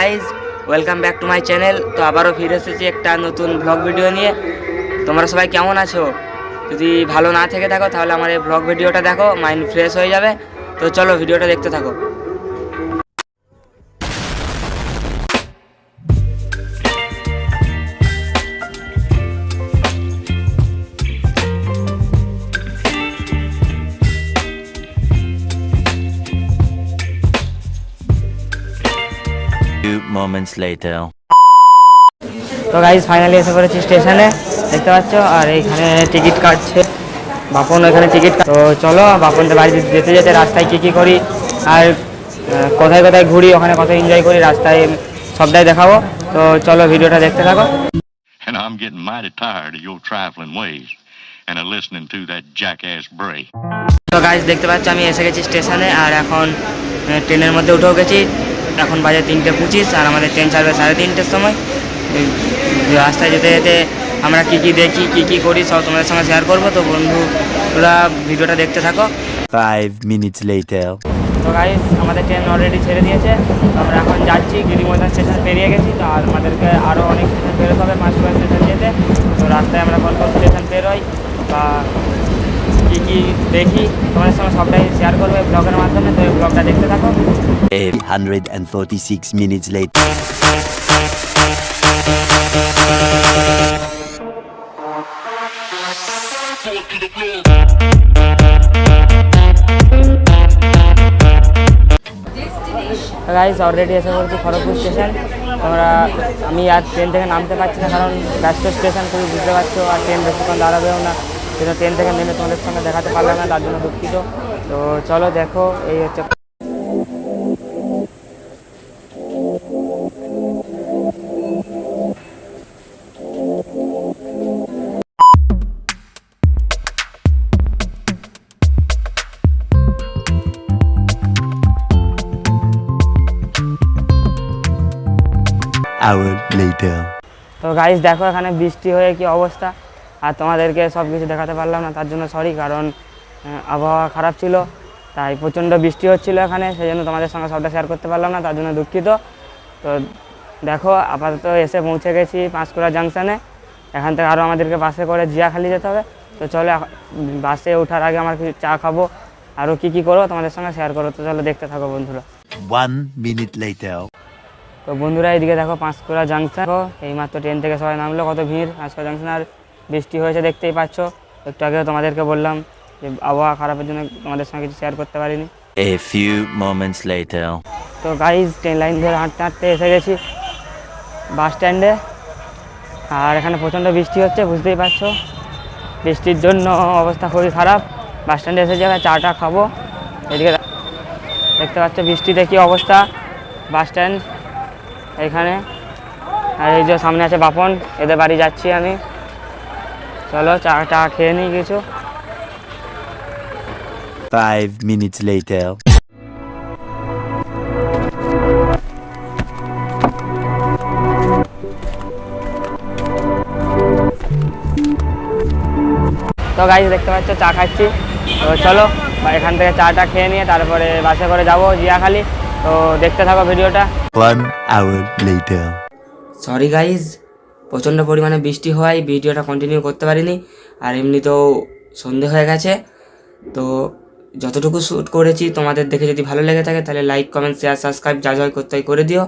Guys, welcome back to my channel. তো আবারও ফিরে এসেছি একটা নতুন ব্লগ ভিডিও নিয়ে। তোমরা সবাই কেমন আছো? যদি ভালো না থেকে থাকো তাহলে আমার এই ব্লগ ভিডিওটা দেখো, মাইন্ড ফ্রেশ হয়ে যাবে। তো চলো ভিডিওটা দেখতে থাকো। Moments later. তো গাইজ ফাইনালি এসে পড়েছি স্টেশনে, দেখতে পাচ্ছ। আর এইখানে টিকিট কাটছে বাপন, ওইখানে টিকিট। তো চলো বাপনদের বাড়ি যেতে যেতে রাস্তায় কী করি আর কোথায় কোথায় ঘুরি, ওখানে কত এনজয় করি রাস্তায়, সবটাই দেখাবো। তো চলো ভিডিওটা দেখতে থাকো। And I'm getting mighty tired of your trifling ways and of listening to that jackass Bray. তো গাইজ দেখতে পাচ্ছ আমি এসে গেছি স্টেশনে, আর এখন ট্রেনের মধ্যে উঠেও গেছি। এখন বাজে 3:25 আর আমাদের ট্রেন ছাড়বে 3:30টার সময়। রাস্তায় যেতে যেতে আমরা কী কী দেখি, কী কী করি সব তোমাদের সঙ্গে শেয়ার করবো। তো বন্ধুরা ভিডিওটা দেখতে থাকো। 5 minutes later. তো গাইজ আমাদের ট্রেন অলরেডি ছেড়ে দিয়েছে। তো আমরা এখন যাচ্ছি, গিরিময়দান স্টেশন পেরিয়ে গেছি। তো আর আমাদেরকে আরও অনেক স্টেশন পেরোতে হবে, 5 স্টেশন যেতে। তো রাস্তায় আমরা কোন কোন স্টেশন পেরোই বা কী কী দেখি তোমাদের সঙ্গে সবটাই শেয়ার করবো এই ব্লগের মাধ্যমে। তো এই ব্লগটা দেখতে থাকো। 146 minutes later. গাইজ অলরেডি এসে পড়েছি খড়গপুর স্টেশন। আমি আর ট্রেন থেকে নামতে পারছি না, কারণ ব্যস্ত স্টেশন খুবই, বুঝতে পারছো। আর ট্রেন বেশিক্ষণ দাঁড়াবেও না, কিন্তু ট্রেন থেকে নেমে তোমাদের সঙ্গে দেখাতে পারলাম না, তার জন্য দুঃখিত। তো চলো দেখো, এই হচ্ছে Hour later. তো গাইজ দেখো এখানে বৃষ্টি হয়ে কি অবস্থা। আর তোমাদেরকে সব কিছু দেখাতে পারলাম না, তার জন্য সরি। কারণ আবহাওয়া খারাপ ছিল, তাই প্রচণ্ড বৃষ্টি হচ্ছিলো এখানে, সেই জন্য তোমাদের সঙ্গে সবটা শেয়ার করতে পারলাম না, তার জন্য দুঃখিত। তো দেখো আপাতত এসে পৌঁছে গেছি পাঁশকুড়া জাংশনে। এখান থেকে আরও আমাদেরকে বাসে করে জিয়াখালি যেতে হবে। তো চলো বাসে ওঠার আগে আমার কিছু চা খাবো, আরও কী কী করবো তোমাদের সঙ্গে শেয়ার করবো। তো চলো দেখতে থাকো বন্ধুরা। 1 minute later. তো বন্ধুরা এইদিকে দেখো পাঁশকুড়া জাংশন, এইমাত্র ট্রেন থেকে সবাই নামলো, কত ভিড় পাঁশকুড়া জাংশন। আর বৃষ্টি হয়েছে দেখতেই পাচ্ছ। একটু আগেও তোমাদেরকে বললাম যে আবহাওয়া খারাপের জন্য তোমাদের সঙ্গে কিছু শেয়ার করতে পারিনি। A few moments later. তো গাইজ ট্রেন লাইন ধরে হাঁটতে হাঁটতে এসে গেছি বাস স্ট্যান্ডে। আর এখানে প্রচণ্ড বৃষ্টি হচ্ছে, বুঝতেই পারছো। বৃষ্টির জন্য অবস্থা খুবই খারাপ। বাস স্ট্যান্ডে এসে যাবে, চাটা খাবো। এদিকে দেখতে পাচ্ছ বৃষ্টিতে কী অবস্থা বাস স্ট্যান্ড এইখানে। আর এই যে সামনে আছে বাপন, এদের বাড়ি যাচ্ছি আমি। চলো চাটা খেয়ে নিই কিছু। 5 minutes later. তো গাইজ দেখতে পাচ্ছ চা খাচ্ছি। তো চলো এখান থেকে চাটা খেয়ে নিয়ে তারপরে বাসে করে যাবো জিয়াখালি। তো দেখতে থাকো ভিডিওটা। 1 hour later. সরি গাইজ, প্রচণ্ড পরিমাণে বৃষ্টি হওয়ায় ভিডিওটা কন্টিনিউ করতে পারিনি। আর এমনিতেও সন্ধে হয়ে গেছে। তো যতটুকু শ্যুট করেছি তোমাদের দেখে যদি ভালো লেগে থাকে তাহলে লাইক, কমেন্ট, শেয়ার, সাবস্ক্রাইব যা যা করতে হয় করে দিও।